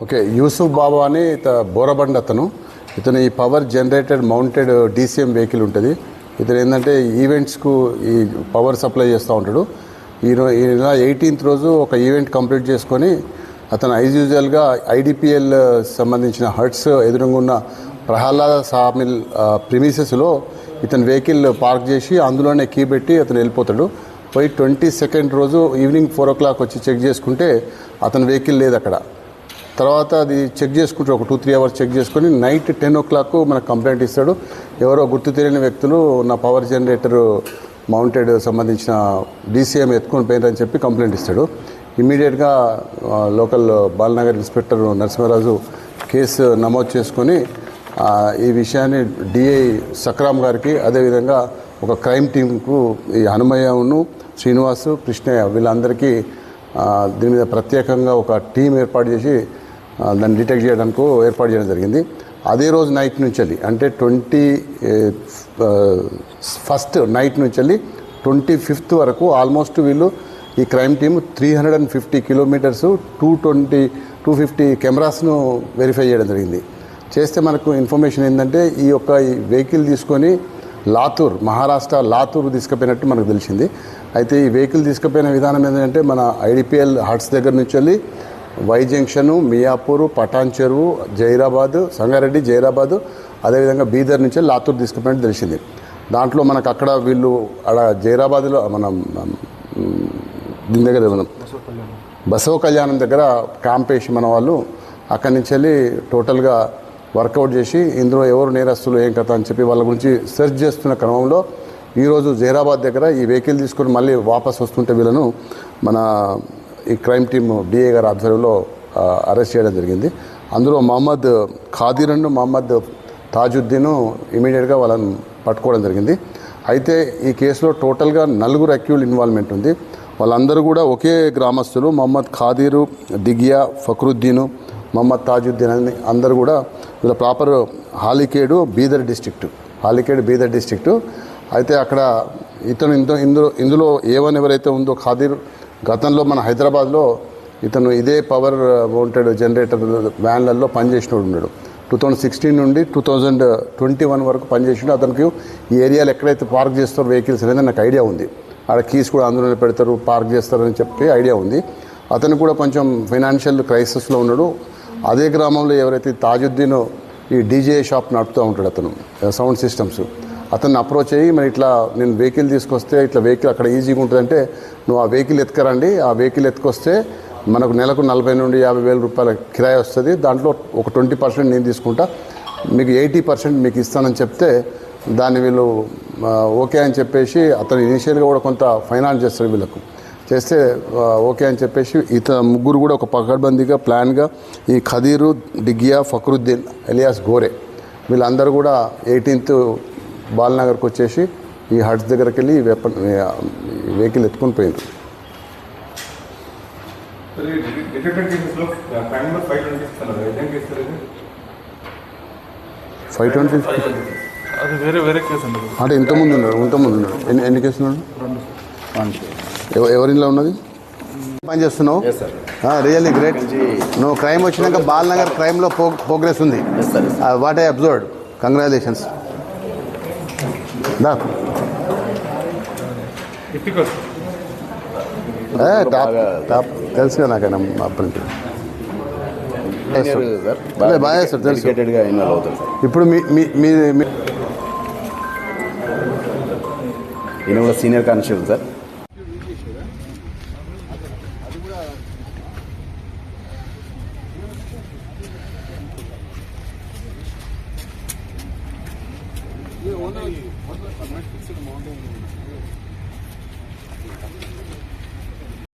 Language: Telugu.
ఓకే, యూసుఫ్ బాబా అని బోరబండ్ ఇతను ఈ power generated mounted DCM vehicle ఉంటుంది. ఇతను ఏంటంటే ఈవెంట్స్కు ఈ పవర్ సప్లై చేస్తూ ఉంటాడు. ఈ నెల 18th రోజు ఒక ఈవెంట్ కంప్లీట్ చేసుకొని అతను యూజువల్గా ఐడిపిఎల్ సంబంధించిన హట్స్ ఎదురుగా ఉన్న ప్రహ్లాద సామిల్ ప్రిమిసెస్లో ఇతను వెహికల్ పార్క్ చేసి అందులోనే కీ పెట్టి అతను వెళ్ళిపోతాడు. పోయి 22nd రోజు ఈవినింగ్ 4 o'clock వచ్చి చెక్ చేసుకుంటే అతని వెహికల్ లేదు అక్కడ. తర్వాత అది చెక్ చేసుకుంటారు, ఒక 2-3 hours చెక్ చేసుకొని నైట్ 10 o'clock మనకు కంప్లైంట్ ఇస్తాడు. ఎవరో గుర్తు తెలియని వ్యక్తులు నా పవర్ జనరేటర్ మౌంటెడ్ సంబంధించిన డీసీఎం ఎత్తుకొని పోయినారని చెప్పి కంప్లైంట్ ఇస్తాడు. ఇమ్మీడియట్గా local Balanagar inspector Narasimharaju case నమోదు చేసుకొని ఈ విషయాన్ని డిఐ సక్రామ్ గారికి, అదేవిధంగా ఒక క్రైమ్ టీంకు ఈ హనుమయ్యను, శ్రీనివాసు, కృష్ణయ్య వీళ్ళందరికీ దీని మీద ప్రత్యేకంగా ఒక టీం ఏర్పాటు చేసి దాన్ని డిటెక్ట్ చేయడానికి ఏర్పాటు చేయడం జరిగింది. అదే రోజు నైట్ నుంచి వెళ్ళి, అంటే 21st నైట్ నుంచి వెళ్ళి 25th వరకు ఆల్మోస్ట్ వీళ్ళు ఈ క్రైమ్ టీమ్ 350 kilometers 250 కెమెరాస్ను వెరిఫై చేయడం జరిగింది. చేస్తే మనకు ఇన్ఫర్మేషన్ ఏంటంటే ఈ వెహికల్ తీసుకొని లాతూర్, మహారాష్ట్ర లాతూర్ తీసుకుపోయినట్టు మనకు తెలిసింది. అయితే ఈ వెహికల్ తీసుకుపోయిన విధానం ఏంటంటే మన ఐడిపిఎల్ హట్స్ దగ్గర నుంచి వెళ్ళి వై జంక్షను, మియాపూర్, పటాన్ చెరువు, జైరాబాద్, సంగారెడ్డి, జైరాబాద్, అదేవిధంగా బీదర్ నుంచి లాతూర్ తీసుకుపోయినట్టు తెలిసింది. దాంట్లో మనకు అక్కడ వీళ్ళు అక్కడ జైరాబాద్లో మనం దీని దగ్గర మనం బసవ కళ్యాణం దగ్గర క్యాంప్ వేసి మన వాళ్ళు అక్కడి నుంచి వెళ్ళి టోటల్గా వర్కౌట్ చేసి ఇందులో ఎవరు నేరస్తులు ఏం కథ అని చెప్పి వాళ్ళ గురించి సెర్చ్ చేస్తున్న క్రమంలో ఈరోజు జైరాబాద్ దగ్గర ఈ వెహికల్ తీసుకొని మళ్ళీ వాపస్ వస్తుంటే వీళ్ళను మన ఈ క్రైమ్ టీమ్ డిఏ గారి ఆధ్వర్యంలో అరెస్ట్ చేయడం జరిగింది. అందులో మహమ్మద్ ఖాదీర్ అండ్ మహమ్మద్ తాజుద్దీన్ ఇమీడియట్గా వాళ్ళని పట్టుకోవడం జరిగింది. అయితే ఈ కేసులో టోటల్గా 4 అక్యూజ్డ్ ఇన్వాల్వ్మెంట్ ఉంది. వాళ్ళందరూ కూడా ఒకే గ్రామస్తులు. మహమ్మద్ ఖాదీరు, దిగియా, ఫక్రుద్దీను, మహమ్మద్ తాజుద్దీన్ అని అందరూ కూడా వీళ్ళ ప్రాపర్ హాలికేడు బీదర్ డిస్ట్రిక్టు. అయితే అక్కడ ఇతను ఇందులో ఏవన్ ఎవరైతే ఉందో ఖాదీర్ గతంలో మన హైదరాబాద్లో ఇతను ఇదే పవర్ మౌంటెడ్ జనరేటర్ వ్యాన్లలో పనిచేసినోడు ఉన్నాడు. 2016 నుండి 2021 వరకు పనిచేసినాడు. అతనికి ఈ ఏరియాలో ఎక్కడైతే పార్క్ చేస్తారో వెహికల్స్ అనేది నాకు ఐడియా ఉంది. ఆడ కీస్ కూడా అందులోనే పెడతారు, పార్క్ చేస్తారని చెప్పి ఐడియా ఉంది. అతను కూడా కొంచెం ఫైనాన్షియల్ క్రైసిస్లో ఉన్నాడు. అదే గ్రామంలో ఎవరైతే తాజుద్దీన్ ఈ డీజే షాప్ నడుపుతూ ఉంటాడు, అతను సౌండ్ సిస్టమ్స్, అతన్ని అప్రోచ్ అయ్యి మరి ఇట్లా నేను వెహికల్ తీసుకొస్తే ఇట్లా వెహికల్ అక్కడ ఈజీగా ఉంటుందంటే నువ్వు ఆ వెహికల్ ఎత్తుకరండి, ఆ వెహికల్ ఎత్తుకొస్తే మనకు నెలకు 40,000 నుండి 50,000 రూపాయల కిరాయి వస్తుంది, దాంట్లో ఒక 20% నేను తీసుకుంటా, మీకు 80% మీకు ఇస్తానని చెప్తే దాన్ని వీళ్ళు ఓకే అని చెప్పేసి అతను ఇనీషియల్గా కూడా కొంత ఫైనాన్స్ చేస్తారు వీళ్ళకు. చేస్తే ఓకే అని చెప్పేసి ముగ్గురు కూడా ఒక పకడ్బందీగా ప్లాన్గా ఈ ఖదీరు, డిగియా, ఫక్రుద్దీన్ ఎలియాస్ గోరే వీళ్ళందరూ కూడా 18th బాలనగర్కి వచ్చేసి ఈ హట్స్ దగ్గరికి వెళ్ళి వెహికల్ ఎత్తుకొని పోయింది. 520 అది వేరే కేసు అండి. అంటే ఇంతకుముందు ఉన్నాడు. ఎన్ని కేసులు ఉన్నాడు? ఎవరిలో ఉన్నది? పని చేస్తున్నావు? Really great. నువ్వు క్రైమ్ వచ్చినాక బాలనగర్ క్రైమ్లో ప్రోగ్రెస్ ఉంది. What I observed. Congratulations. Top తెలుసు కదా నాకైనా అప్పటి బాగా చేస్తారు తెలుసు. ఇప్పుడు ఈయన కూడా సీనియర్ కానిస్టేబుల్ సార్.